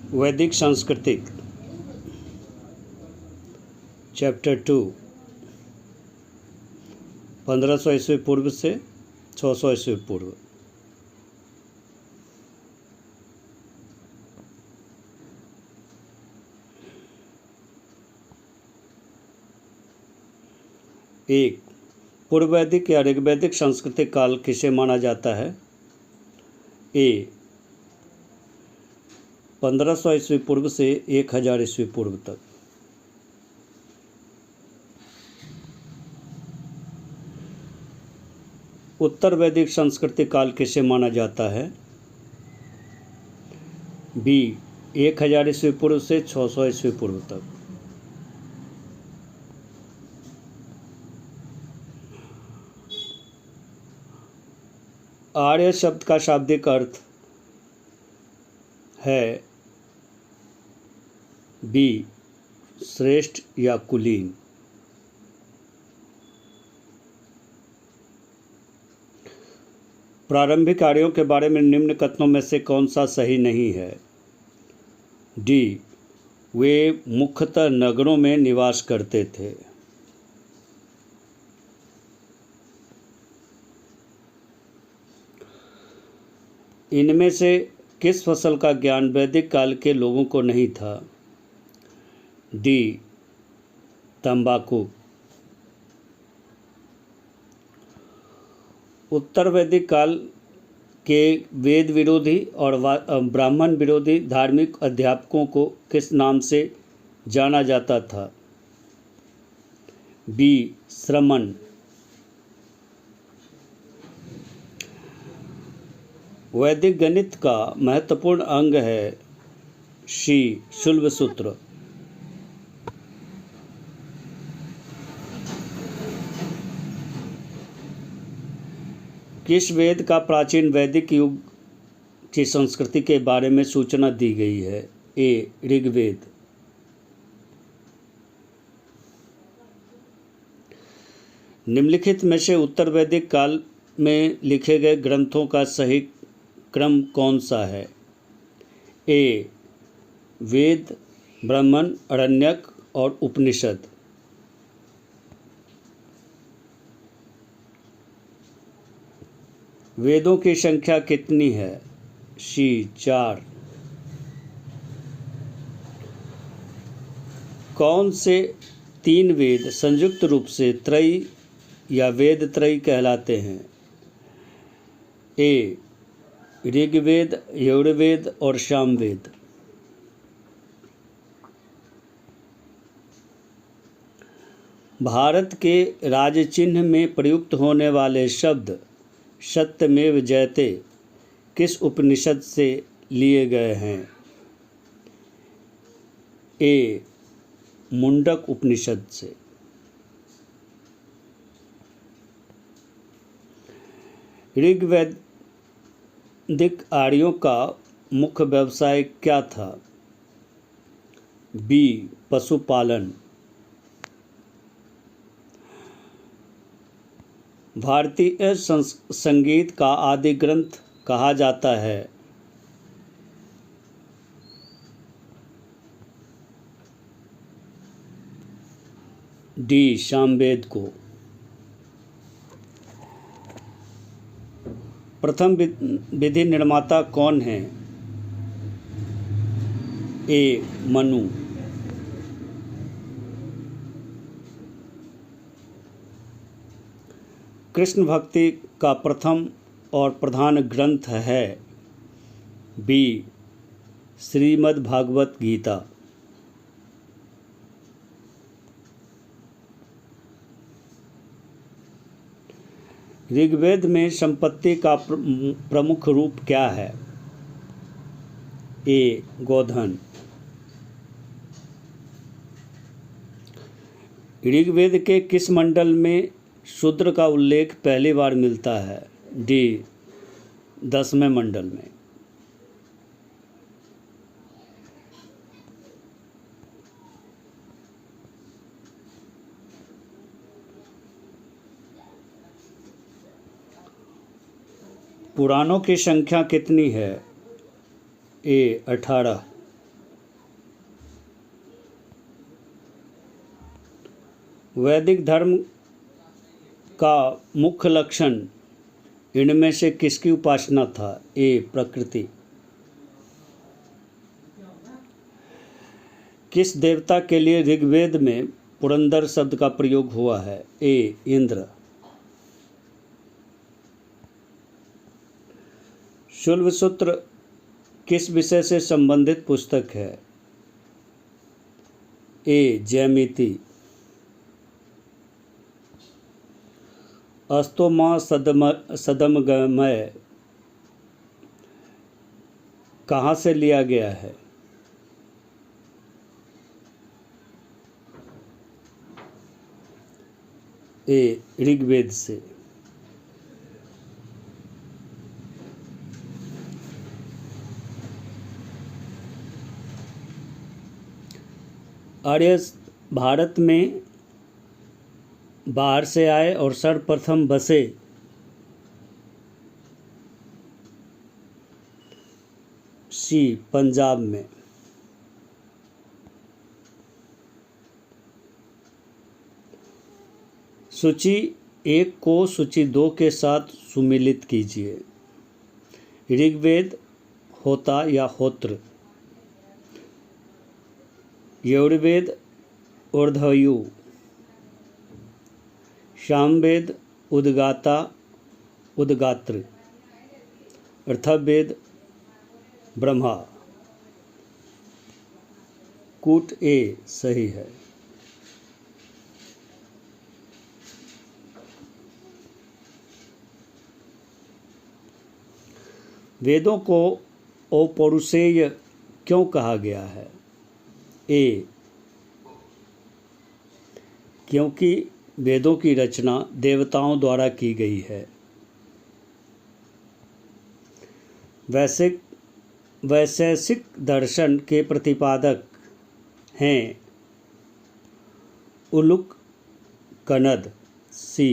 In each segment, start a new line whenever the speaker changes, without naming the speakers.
वैदिक सांस्कृतिक चैप्टर 2 1500 ईस्वी पूर्व से 600 ईस्वी पूर्व। एक, पूर्व वैदिक या ऋग्वैदिक सांस्कृतिक काल किसे माना जाता है? ए 1500 ईस्वी पूर्व से 1000 ईस्वी पूर्व तक। उत्तर वैदिक सांस्कृतिक काल किसे माना जाता है? बी 1000 ईस्वी पूर्व से 600 ईस्वी पूर्व तक। आर्य शब्द का शाब्दिक अर्थ है बी श्रेष्ठ या कुलीन। प्रारंभिक आर्यों के बारे में निम्न कथनों में से कौन सा सही नहीं है? डी वे मुख्यतः नगरों में निवास करते थे। इनमें से किस फसल का ज्ञान वैदिक काल के लोगों को नहीं था? डी तंबाकू। उत्तर वैदिक काल के वेद विरोधी और ब्राह्मण विरोधी धार्मिक अध्यापकों को किस नाम से जाना जाता था? बी श्रमण। वैदिक गणित का महत्वपूर्ण अंग है सी शुल्ब सूत्र। किस वेद का प्राचीन वैदिक युग की संस्कृति के बारे में सूचना दी गई है? ए ऋग्वेद। निम्नलिखित में से उत्तर वैदिक काल में लिखे गए ग्रंथों का सही क्रम कौन सा है? ए वेद, ब्राह्मण, आरण्यक और उपनिषद। वेदों की संख्या कितनी है? सी 4। कौन से 3 वेद संयुक्त रूप से त्रयी या वेद त्रयी कहलाते हैं? ए ऋग्वेद, यजुर्वेद और सामवेद। भारत के राजचिह्न में प्रयुक्त होने वाले शब्द सत्यमेव जयते किस उपनिषद से लिए गए हैं? ए मुंडक उपनिषद से। ऋग्वैदिक आर्यों का मुख्य व्यवसाय क्या था? बी पशुपालन। भारतीय संगीत का आदि ग्रंथ कहा जाता है? डी सामवेद को। प्रथम विधि निर्माता कौन है? ए मनु। कृष्ण भक्ति का प्रथम और प्रधान ग्रंथ है? बी श्रीमद् भागवत गीता। ऋग्वेद में संपत्ति का प्रमुख रूप क्या है? ए गोधन। ऋग्वेद के किस मंडल में शूद्र का उल्लेख पहली बार मिलता है? डी 10वें मंडल में। पुराणों की संख्या कितनी है? ए 18। वैदिक धर्म का मुख्य लक्षण इनमें से किसकी उपासना था? ए प्रकृति। किस देवता के लिए ऋग्वेद में पुरंदर शब्द का प्रयोग हुआ है? ए इंद्र। शुल्ब सूत्र किस विषय से संबंधित पुस्तक है? ए ज्यामिति। अस्तोमा सदमगमय कहाँ से लिया गया है? ए ऋग्वेद से। आर्य भारत में बाहर से आए और सर्वप्रथम बसे सी पंजाब में। सूची 1 को सूची 2 के साथ सुमिलित कीजिए। ऋग्वेद होता या होत्र, यजुर्वेद ऊर्ध्वयु, सामवेद उद्गाता उद्गात्र, अथर्ववेद ब्रह्मा। कूट ए सही है। वेदों को अपौरुषेय क्यों कहा गया है? ए क्योंकि वेदों की रचना देवताओं द्वारा की गई है। वैशेषिक दर्शन के प्रतिपादक हैं उलूक कनद। सी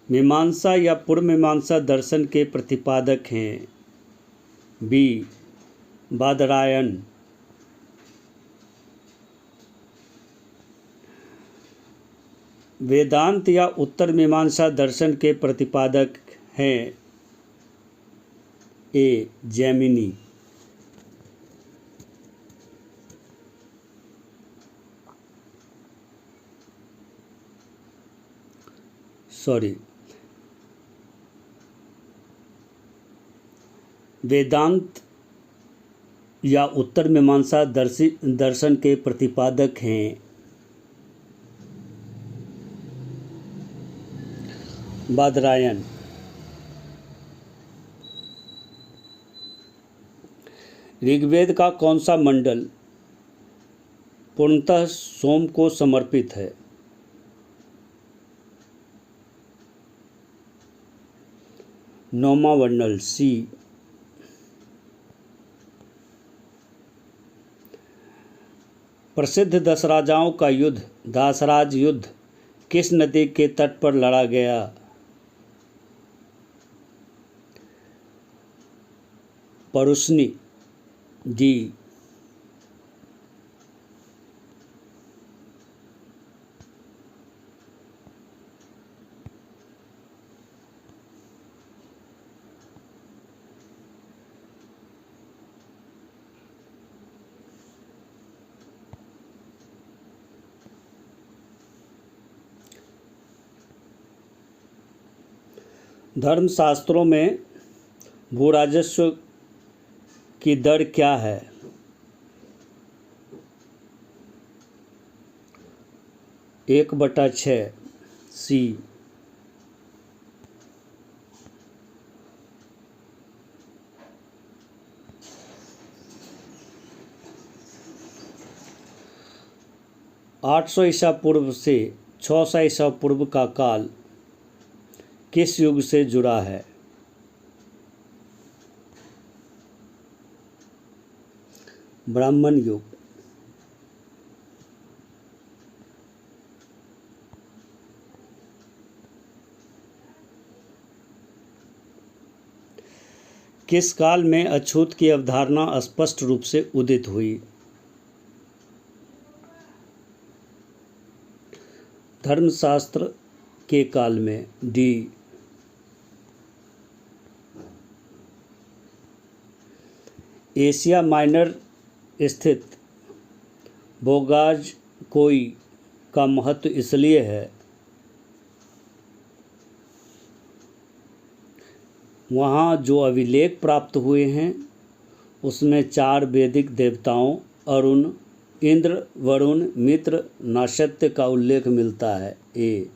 मीमांसा या पूर्व मीमांसा दर्शन के प्रतिपादक हैं बी बादरायण। वेदांत या उत्तर मीमांसा दर्शन के प्रतिपादक हैं ए जैमिनी। वेदांत या उत्तर मीमांसा दर्शन के प्रतिपादक हैं बादरायण। ऋग्वेद का कौन सा मंडल पूर्णतः सोम को समर्पित है? नौवां मंडल सी। प्रसिद्ध दसराजाओं का युद्ध दासराज युद्ध किस नदी के तट पर लड़ा गया? परुष्णी डी। धर्मशास्त्रों में भूराजस्व की दर क्या है? 1/6 सी। आठ सौ ईसा पूर्व से 600 ईसा पूर्व का काल किस युग से जुड़ा है? ब्राह्मण युग। किस काल में अछूत की अवधारणा स्पष्ट रूप से उदित हुई? धर्मशास्त्र के काल में। डी एशिया माइनर स्थित बोगाज-कोई का महत्व इसलिए है वहाँ जो अभिलेख प्राप्त हुए हैं उसमें 4 वैदिक देवताओं अरुण, इंद्र, वरुण, मित्र, नाशत्य का उल्लेख मिलता है। ए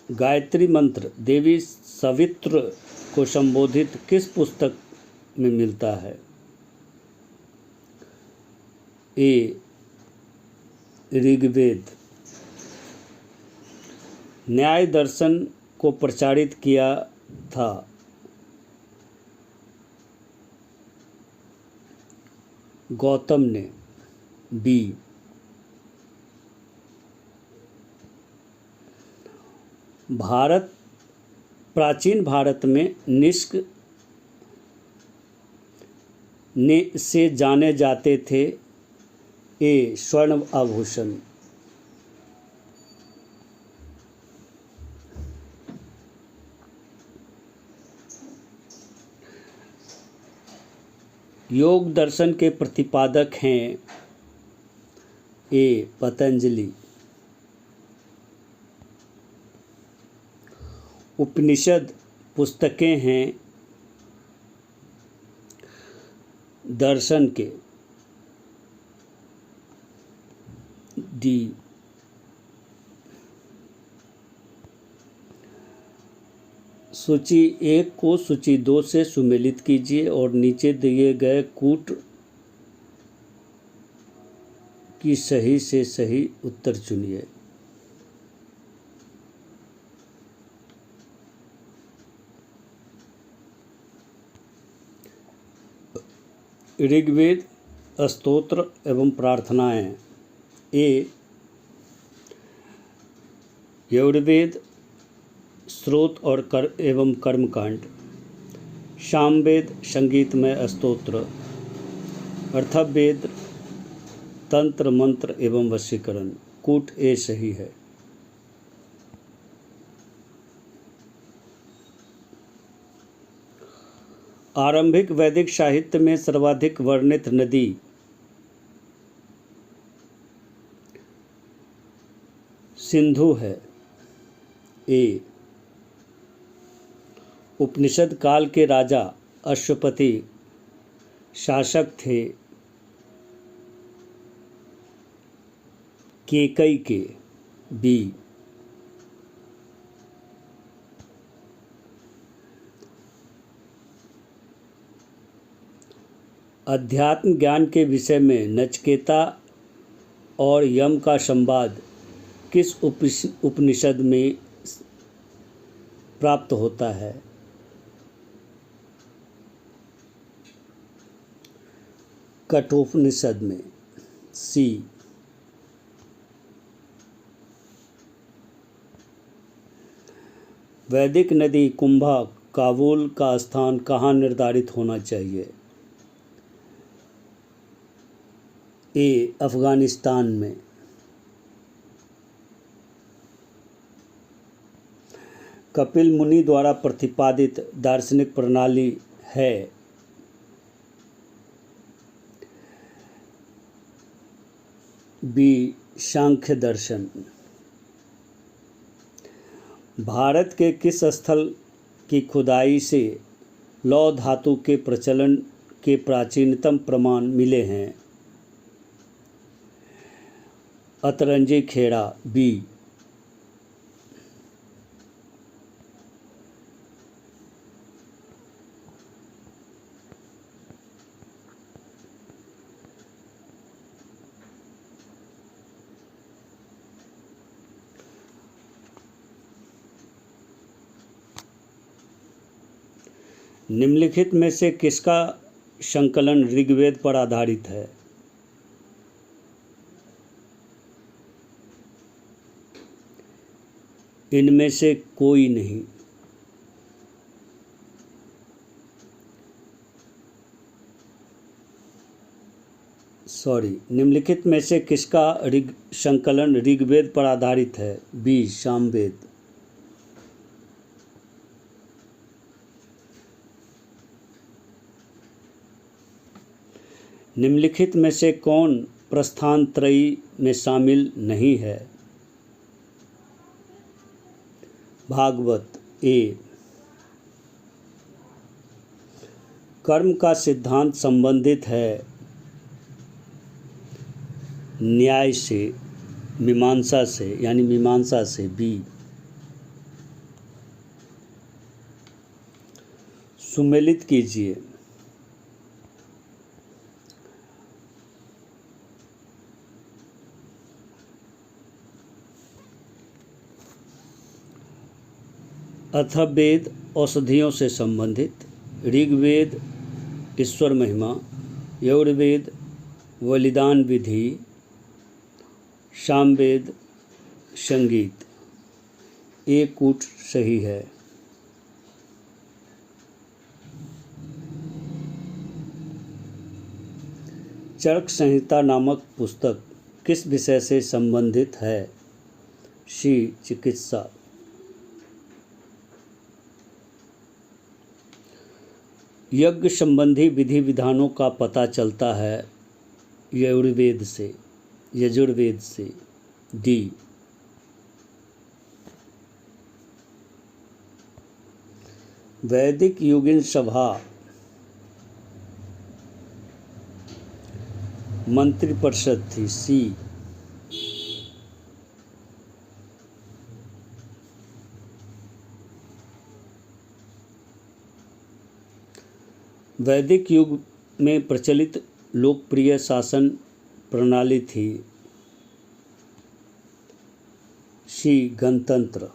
गायत्री मंत्र देवी सवित्र को संबोधित किस पुस्तक में मिलता है? ए ऋग्वेद। न्याय दर्शन को प्रचारित किया था? गौतम ने। बी प्राचीन भारत में निष्क से जाने जाते थे। ए स्वर्ण आभूषण। योग दर्शन के प्रतिपादक हैं। ए पतंजलि। उपनिषद पुस्तकें हैं दर्शन के। डी सूची 1 को सूची 2 से सुमेलित कीजिए और नीचे दिए गए कूट की सही से सही उत्तर चुनिए। ऋग्वेद स्तोत्र एवं प्रार्थनाएं। ए यजुर्वेद स्रोत और एवं कर्मकांड। सामवेद संगीतमय स्तोत्र। अथर्ववेद तंत्र मंत्र एवं वशीकरण। कूट ए सही है। आरंभिक वैदिक साहित्य में सर्वाधिक वर्णित नदी सिंधु है। ए उपनिषद काल के राजा अश्वपति शासक थे केकई के। बी अध्यात्म ज्ञान के विषय में नचिकेता और यम का संवाद किस उपनिषद में प्राप्त होता है? कठोपनिषद में। सी वैदिक नदी कुंभा काबुल का स्थान कहाँ निर्धारित होना चाहिए? ए अफगानिस्तान में। कपिल मुनि द्वारा प्रतिपादित दार्शनिक प्रणाली है? बी सांख्य दर्शन। भारत के किस स्थल की खुदाई से लौह धातु के प्रचलन के प्राचीनतम प्रमाण मिले हैं? अतरंजी खेड़ा। बी निम्नलिखित में से किसका संकलन ऋग्वेद पर आधारित है? इनमें से कोई नहीं। निम्नलिखित में से किसका ऋग संकलन ऋग्वेद पर आधारित है? बी सामवेद। निम्नलिखित में से कौन प्रस्थान त्रयी में शामिल नहीं है? भागवत। ए। कर्म का सिद्धांत संबंधित है न्याय से, मीमांसा से, यानी मीमांसा से। बी। सुमेलित कीजिए। अथर्ववेद औषधियों से संबंधित, ऋग्वेद ईश्वर महिमा, यजुर्वेद बलिदान विधि, सामवेद संगीत। ए कूट सही है। चरक संहिता नामक पुस्तक किस विषय से संबंधित है? सी चिकित्सा। यज्ञ संबंधी विधि विधानों का पता चलता है यजुर्वेद से। डी। वैदिक युगीन सभा मंत्रिपरिषद थी। सी। वैदिक युग में प्रचलित लोकप्रिय शासन प्रणाली थी। सी गणतंत्र।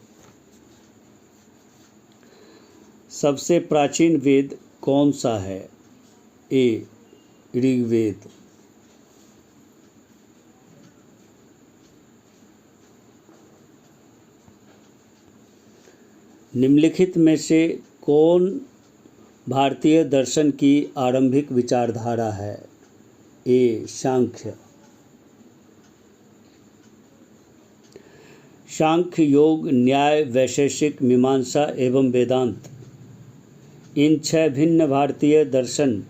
सबसे प्राचीन वेद कौन सा है? ए ऋग्वेद। निम्नलिखित में से कौन भारतीय दर्शन की आरंभिक विचारधारा है? ए सांख्य। सांख्य, योग, न्याय, वैशेषिक, मीमांसा एवं वेदांत, इन 6 भिन्न भारतीय दर्शन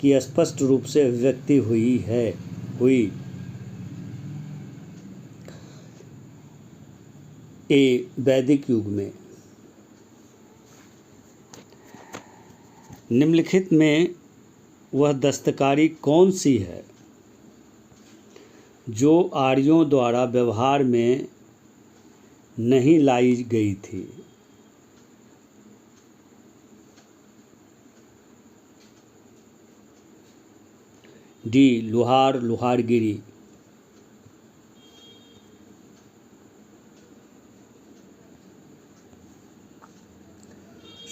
की स्पष्ट रूप से अभिव्यक्ति हुई। ए वैदिक युग में। निम्नलिखित में वह दस्तकारी कौन सी है जो आर्यों द्वारा व्यवहार में नहीं लाई गई थी? डी लुहार, लुहारगिरी।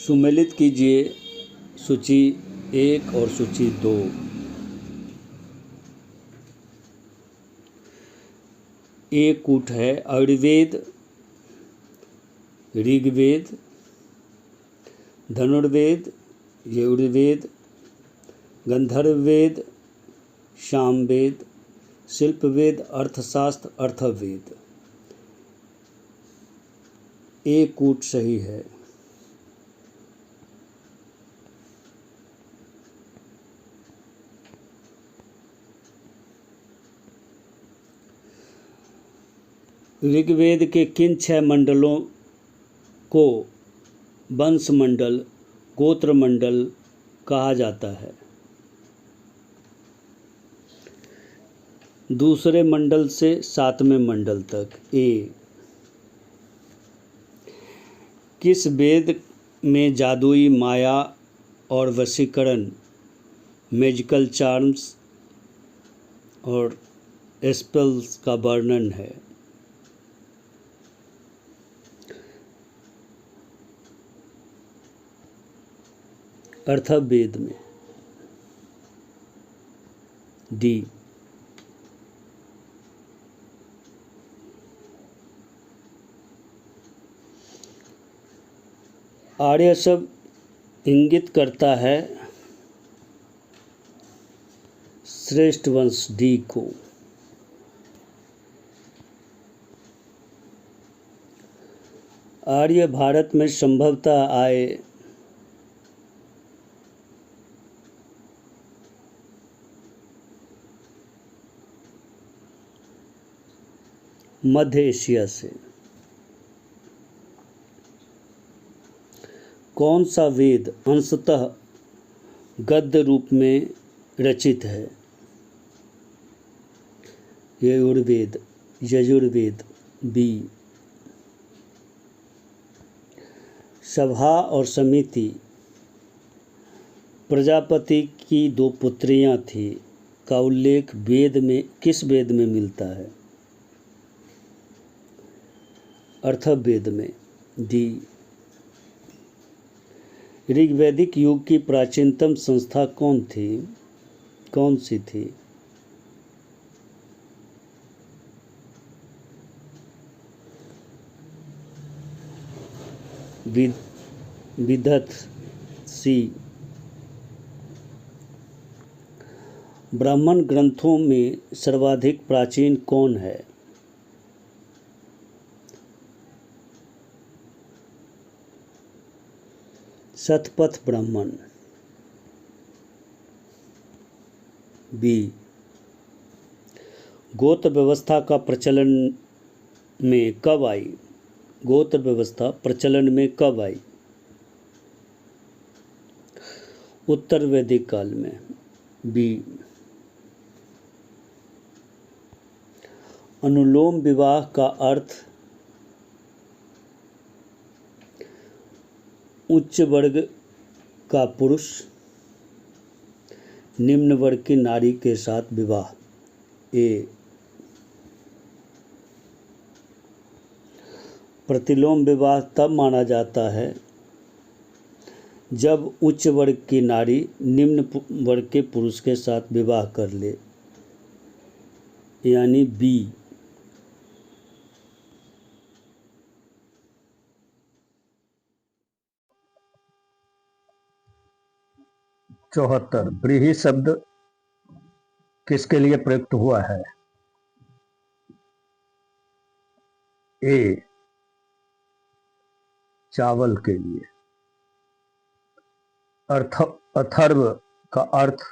सुमेलित कीजिए सूची 1 और सूची 2। ए कूट है आयुर्वेद, ऋग्वेद, धनुर्वेद, यजुर्वेद, गंधर्ववेद, सामवेद, शिल्पवेद, अर्थशास्त्र, अथर्ववेद। ए कूट सही है। ऋग्वेद के किन 6 मंडलों को वंश मंडल, गोत्र मंडल कहा जाता है? दूसरे मंडल से 7वें मंडल तक। ए। किस वेद में जादुई माया और वशीकरण, मैजिकल चार्म्स और स्पेल्स का वर्णन है? अथर्ववेद में। डी। आर्य शब्द इंगित करता है श्रेष्ठ वंश डी को। आर्य भारत में संभवतः आए। मध्य एशिया से। कौन सा वेद अंशतः गद्य रूप में रचित है? यजुर्वेद, यजुर्वेद बी। सभा और समिति प्रजापति की दो पुत्रियां थी का उल्लेख वेद में किस वेद में मिलता है? अथर्ववेद में डी। ऋग्वैदिक युग की प्राचीनतम संस्था कौन सी थी? विदथ सी। ब्राह्मण ग्रंथों में सर्वाधिक प्राचीन कौन है? शतपथ ब्राह्मण बी। गोत्र व्यवस्था का प्रचलन में कब आई? गोत्र व्यवस्था प्रचलन में कब आई? उत्तर वैदिक काल में बी। अनुलोम विवाह का अर्थ उच्च वर्ग का पुरुष निम्न वर्ग की नारी के साथ विवाह। ए। प्रतिलोम विवाह तब माना जाता है जब उच्च वर्ग की नारी निम्न वर्ग के पुरुष के साथ विवाह कर ले, यानी बी। चौहत्तर। व्रीहि शब्द किसके लिए प्रयुक्त हुआ है? ए। चावल के लिए। अथर्व का अर्थ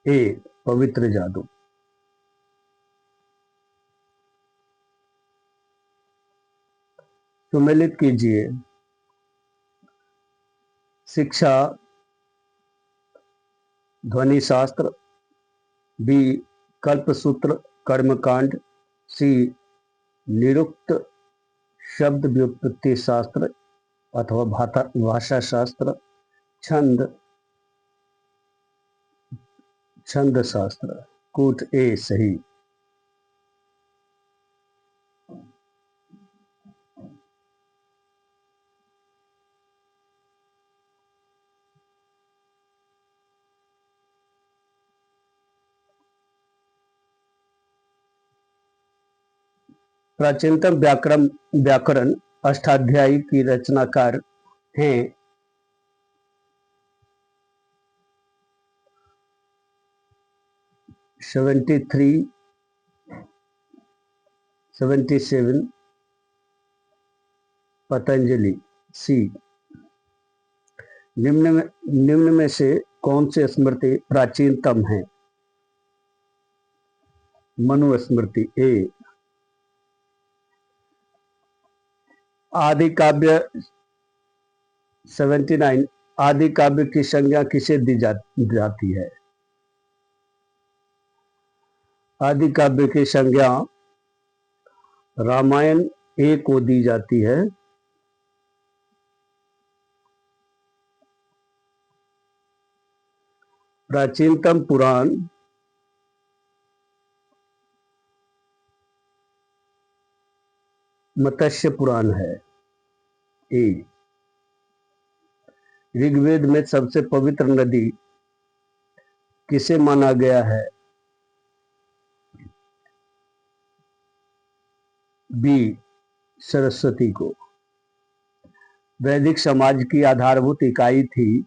ए। पवित्र जादू। सुमेलित कीजिए। शिक्षा ध्वनि शास्त्र, बी कल्पसूत्र कर्मकांड, सी निरुक्त शब्द व्युत्पत्ति शास्त्र अथवा भाषा शास्त्र, छंद शास्त्र। कूट ए सही। प्राचीनतम व्याकरण अष्टाध्यायी की रचनाकार हैं? 73, 77 पतंजलि। सी। निम्न में से कौन सी स्मृति प्राचीनतम है? मनुस्मृति। ए। आदि काव्य 79 आदि काव्य की संज्ञा किसे दी जाती है? आदि काव्य की संज्ञा रामायण ए को दी जाती है। प्राचीनतम पुराण मत्स्य पुराण है। ए। ऋग्वेद में सबसे पवित्र नदी किसे माना गया है? बी सरस्वती को। वैदिक समाज की आधारभूत इकाई थी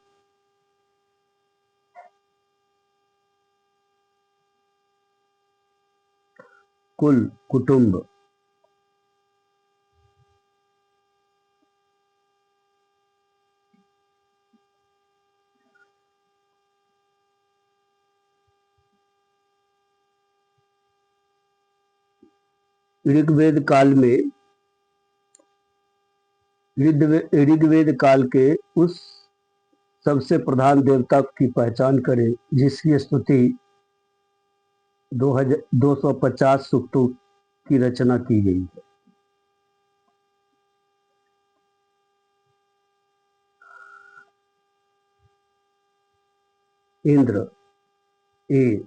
कुल कुटुंब। ऋग्वेद काल में ऋग्वेद काल के उस सबसे प्रधान देवता की पहचान करें जिसकी स्तुति 250 सूक्तों की रचना की गई है। इंद्र। ए।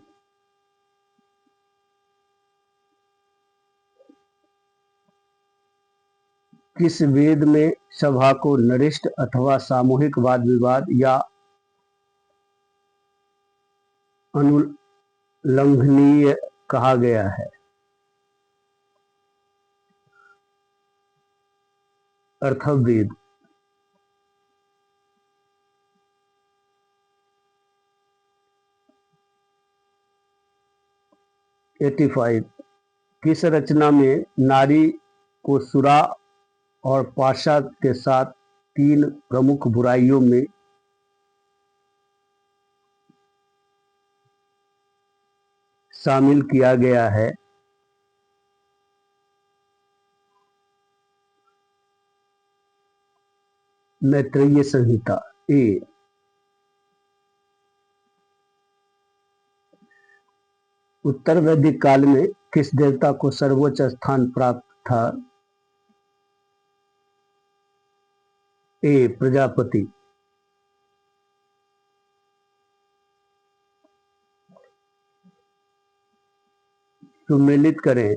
किस वेद में सभा को नरिष्ट अथवा सामूहिक वाद विवाद या अनुल्लंघनीय कहा गया है? अथर्ववेद। 85। किस रचना में नारी को सुरा और पाशा के साथ तीन प्रमुख बुराइयों में शामिल किया गया है? मैत्रेयी संहिता। ए। उत्तर वैदिक काल में किस देवता को सर्वोच्च स्थान प्राप्त था? ए। प्रजापति। सुमेलित करें।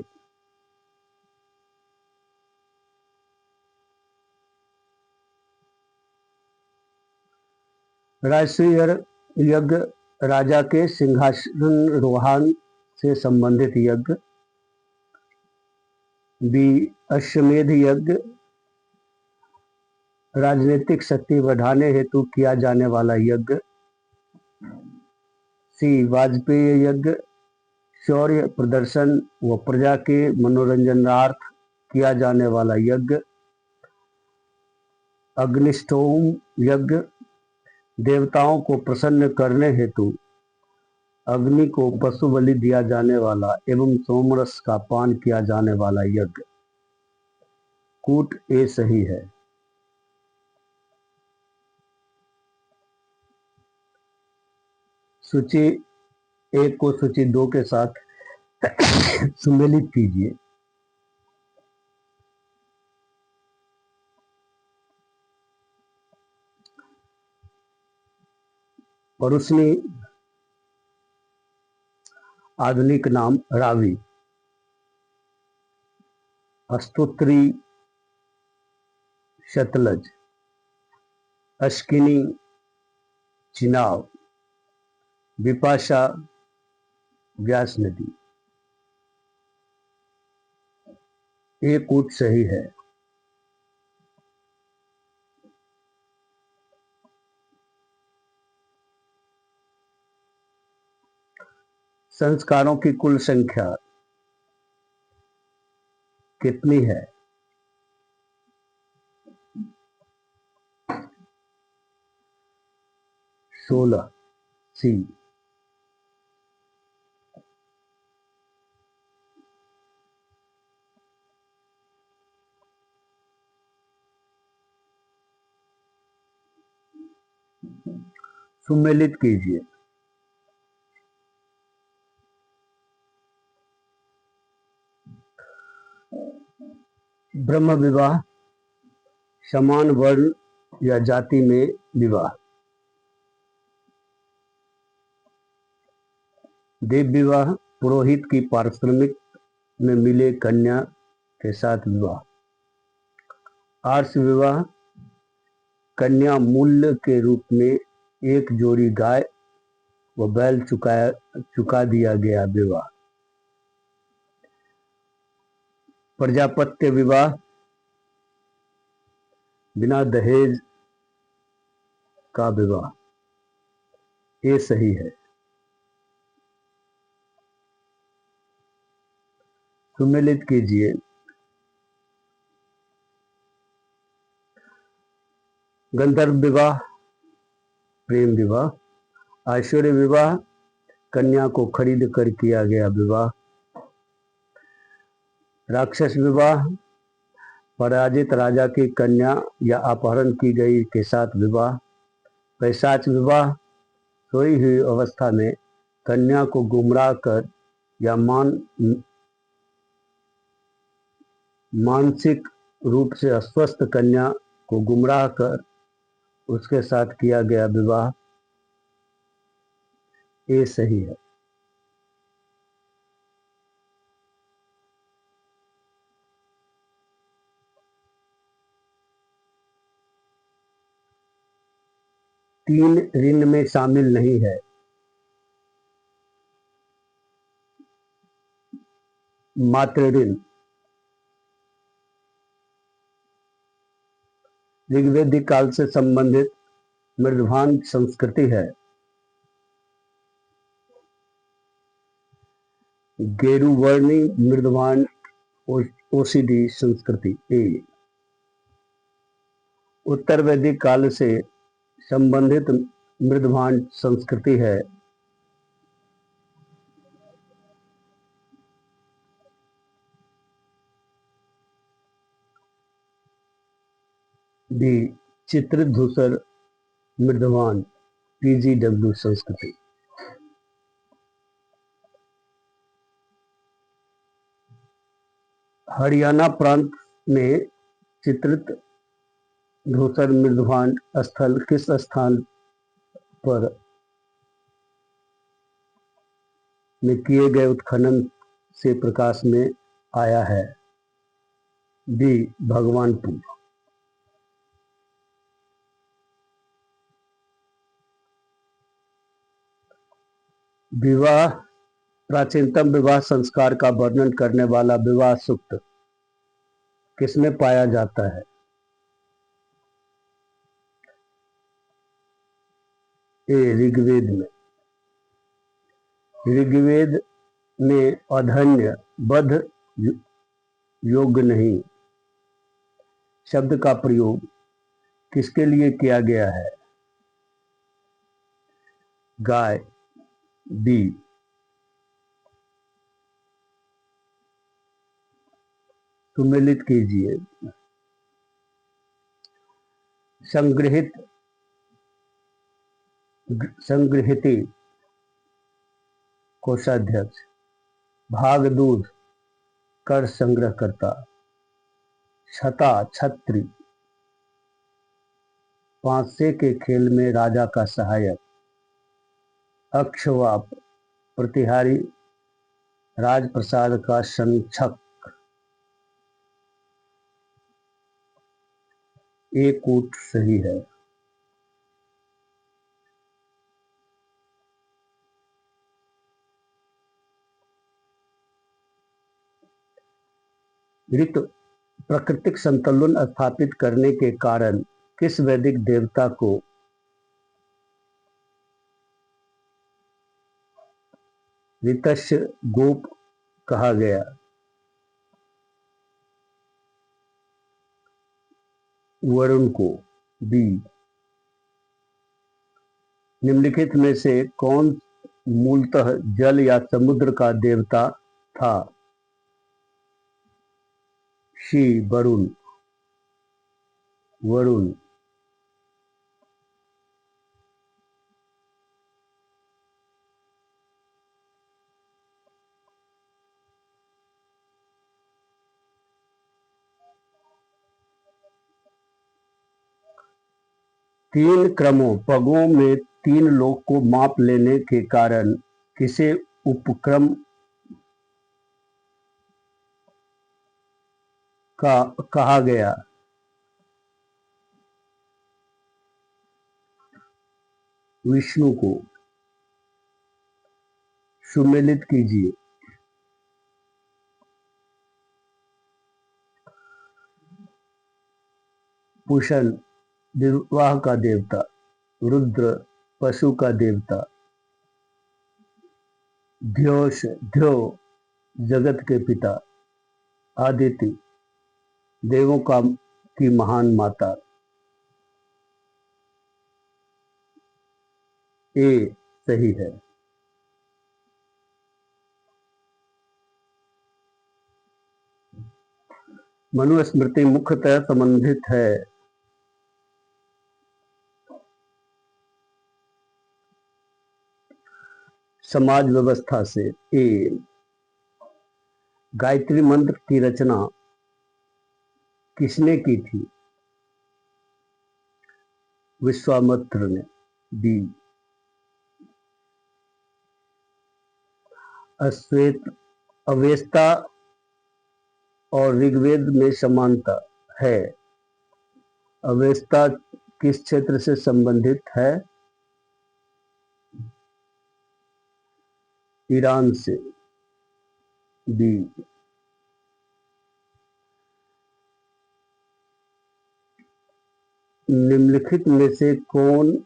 राजसूय यज्ञ राजा के सिंहासनारोहण से संबंधित यज्ञ। बी। अश्वमेध यज्ञ राजनीतिक शक्ति बढ़ाने हेतु किया जाने वाला यज्ञ। सी। वाजपेयी यज्ञ शौर्य प्रदर्शन व प्रजा के मनोरंजनार्थ किया जाने वाला यज्ञ। अग्निष्टोम यज्ञ देवताओं को प्रसन्न करने हेतु अग्नि को पशु बलि दिया जाने वाला एवं सोमरस का पान किया जाने वाला यज्ञ। कूट ए सही है। सूची 1 को सूची 2 के साथ सम्मिलित कीजिए। परुष्णी आधुनिक नाम रावी। स्तोत्री शतलज। अश्किनी चिनाव। विपाशा व्यास नदी। एक कूट सही है। संस्कारों की कुल संख्या कितनी है? 16। सी। सुमेलित कीजिए। ब्रह्म विवाह समान वर्ण या जाति में विवाह। देव विवाह पुरोहित की पारिश्रमिक में मिले कन्या के साथ विवाह। आर्ष विवाह कन्या मूल्य के रूप में एक जोड़ी गाय व बैल चुका दिया गया विवाह। प्रजापत्य विवाह बिना दहेज का विवाह। ये सही है। सुमेलित कीजिए। गंधर्व विवाह, प्रेम विवाह। ऐश्वर्य विवाह, कन्या को खरीद कर किया गया विवाह। राक्षस विवाह, पराजित राजा की कन्या या अपहरण की गई के साथ विवाह। पैशाच विवाह, सोई हुई अवस्था में कन्या को गुमराह कर या मानसिक रूप से अस्वस्थ कन्या को गुमराह कर उसके साथ किया गया विवाह। ये सही है। तीन ऋण में शामिल नहीं है। मातृ ऋण ऋग्वैदिक काल से संबंधित मृदभान संस्कृति है। गेरुवर्णी मृदभान ओसिडी संस्कृति। ए उत्तर वैदिक काल से संबंधित मृदभान संस्कृति है। डी चित्रित धूसर मृदभान पीजीडब्ल्यू संस्कृति। हरियाणा प्रांत में चित्रित धूसर मृदभान स्थल किस स्थान पर में किए गए उत्खनन से प्रकाश में आया है? डी भगवानपुर। विवाह, प्राचीनतम विवाह संस्कार का वर्णन करने वाला विवाह सूक्त किसमें पाया जाता है? ए ऋग्वेद में। ऋग्वेद में अधन्य बध योग्य नहीं शब्द का प्रयोग किसके लिए किया गया है? गाय। बी सुमेलित कीजिए। संग्रहिती कोषाध्यक्ष। भाग दूध कर संग्रह करता। छता छत्री पांसे के खेल में राजा का सहायक। अक्षवाप प्रतिहारी राजप्रसाद का संरक्षक। एक कूट सही है। ऋतु प्राकृतिक संतुलन स्थापित करने के कारण किस वैदिक देवता को ऋतस्य गोप कहा गया? वरुण को। बी निम्नलिखित में से कौन मूलतः जल या समुद्र का देवता था? शी वरुण। वरुण। तीन क्रमों पगों में तीन लोग को माप लेने के कारण किसे उपक्रम का कहा गया? विष्णु को। सुमेलित कीजिए। पुषण विवाह का देवता। रुद्र पशु का देवता। ध्योष ध्यो जगत के पिता। आदिति, देवों का की महान माता। ए सही है। मनुस्मृति मुख्यतः संबंधित है समाज व्यवस्था से। ए गायत्री मंत्र की रचना किसने की थी? विश्वामित्र ने। बी अश्वेत अवेस्ता और ऋग्वेद में समानता है। अवेस्ता किस क्षेत्र से संबंधित है? ईरान से। बी निम्नलिखित में से कौन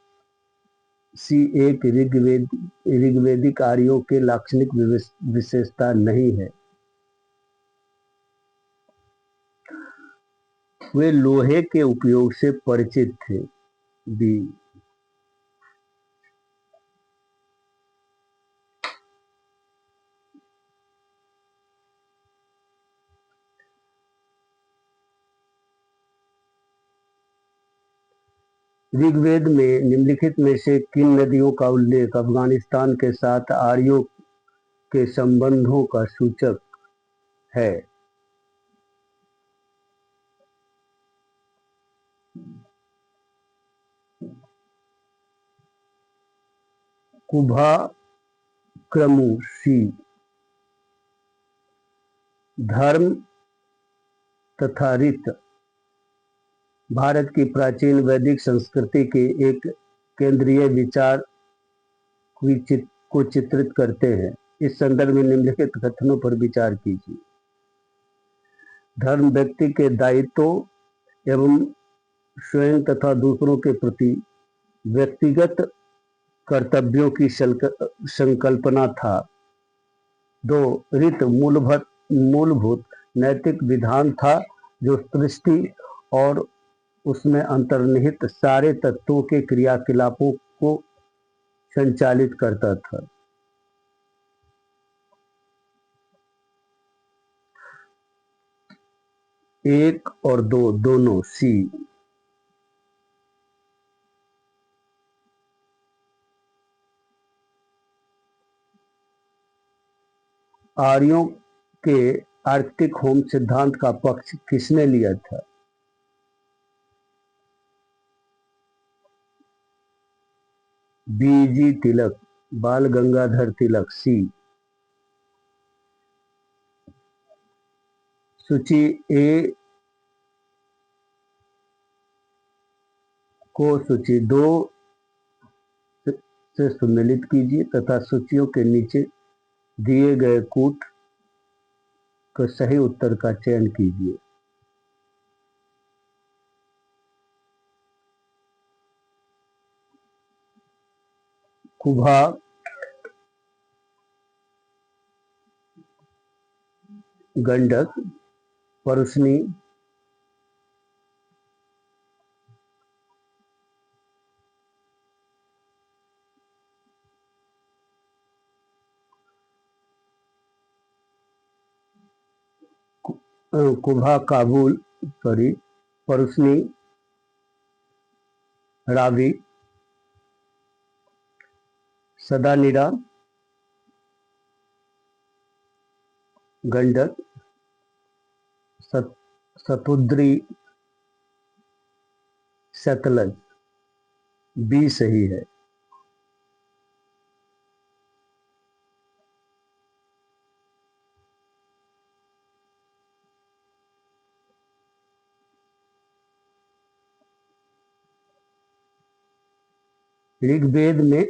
सी एक ऋग्वेदिक आर्यों के लाक्षणिक विशेषता नहीं है? वे लोहे के उपयोग से परिचित थे। बी ऋग्वेद में निम्नलिखित में से किन नदियों का उल्लेख अफगानिस्तान के साथ आर्यों के संबंधों का सूचक है? कुभा, क्रमु। सी धर्म तथा रीत भारत की प्राचीन वैदिक संस्कृति के एक केंद्रीय विचार को चित्रित करते हैं। इस संदर्भ में निम्नलिखित कथनों पर विचार कीजिए। धर्म व्यक्ति के दायित्वों एवं स्वयं तथा दूसरों के प्रति व्यक्तिगत कर्तव्यों की संकल्पना था। 2 रीत मूलभूत नैतिक विधान था जो सृष्टि और उसमें अंतर्निहित सारे तत्वों के क्रियाकलापों को संचालित करता था। 1 और 2 दोनों। सी आर्यों के आर्कटिक होम सिद्धांत का पक्ष किसने लिया था? बीजी तिलक, बाल गंगाधर तिलक। सी सूची ए को सूची 2 से सम्मिलित कीजिए तथा सूचियों के नीचे दिए गए कूट का सही उत्तर का चयन कीजिए। कुभा, गंडक, परुष्णी, कुभा काबुल, सॉरी, परुष्णी रावी, सदानीरा, गंडक, सतुद्री, सतलज। बी सही है। ऋग्वेद में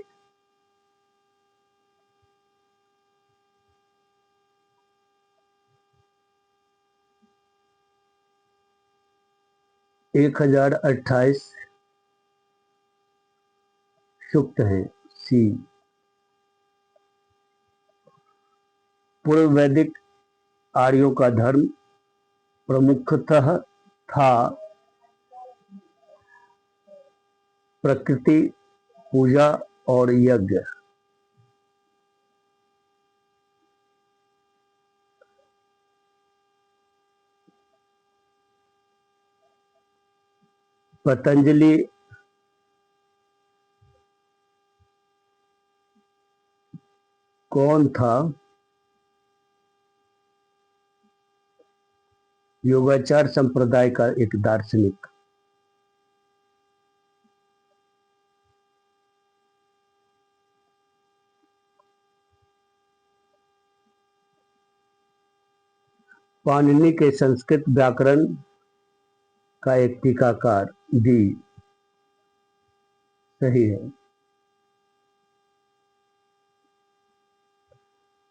1028 सूक्त हैं। सी पूर्व वैदिक आर्यों का धर्म प्रमुखतः था प्रकृति पूजा और यज्ञ। पतंजलि कौन था? योगाचार संप्रदाय का एक दार्शनिक। पाणिनि के संस्कृत व्याकरण का एक टीकाकार। डी सही है।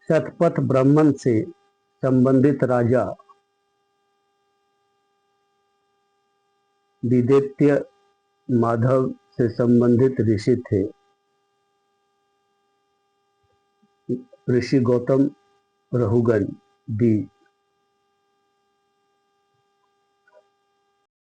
शतपथ ब्राह्मण से संबंधित राजा विदेत्य माधव से संबंधित ऋषि थे ऋषि गौतम रहुगण। डी